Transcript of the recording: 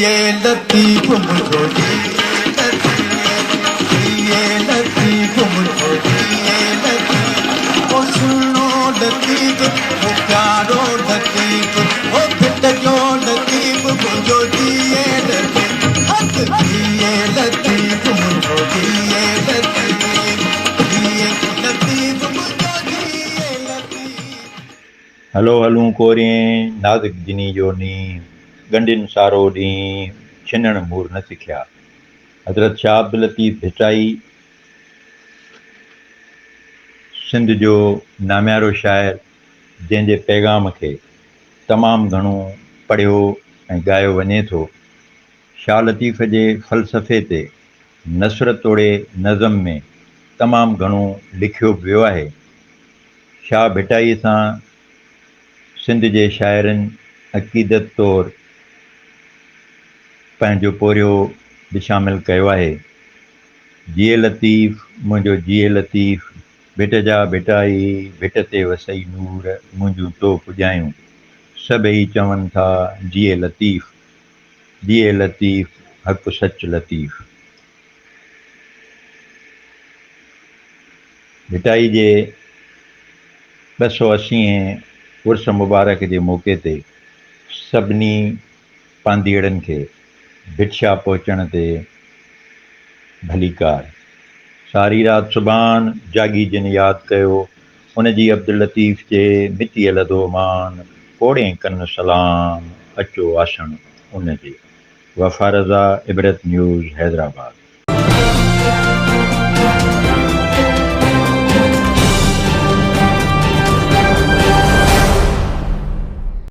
लतीफ़ मुंहिंजो लतीफ़ मुंहिंजो ओ सुहिणो लतीफ़ ओ प्यारो लतीफ़ ओ फिट जो लतीफ़ मुंहिंजो लतीफ़ मुंहिंजो लतीफ़ मुंहिंजो हलो हलूं कोरिएं नाज़ुक जिनी जो नीं गंडिन सारो ॾींहुं छिनण मूर न सिखिया। हज़रत शाह अब्दुल लतीफ़ भिटाई सिंध जो नाम्यारो शाइर, जंहिंजे पैगाम खे तमामु घणो पढ़ियो ऐं ॻायो वञे थो। शाह लतीफ़ जे फ़लसफ़े ते नसर तोड़े नज़म में तमामु घणो लिखियो बि वियो आहे। शाह भिटाईअ सां सिंध जे शाइरनि अक़ीदत तौरु पंहिंजो पोरियो बि शामिलु कयो आहे। जिए लतीफ़ मुंहिंजो जिए लतीफ़, भिट जा भिटाई भिट ते वसई नूर, मुंहिंजूं तो पुॼायूं सभई चवनि था जिए लतीफ़, जिए लतीफ़ हक़ सच लतीफ़। भिटाई जे 280 उर्स मुबारक जे मौक़े ते सभिनी पांधीअड़नि खे भिटशा पहुचण ते भलीकार। सारी राति सुभान जागी जिन यादि कयो, उनजी अब्दुल लतीफ़ जे मिटीअ लधो मान, कोड़े कन सलाम अचो आसण उनजे। वफ़ा रज़ा, इबरत न्यूज़, हैदराबाद।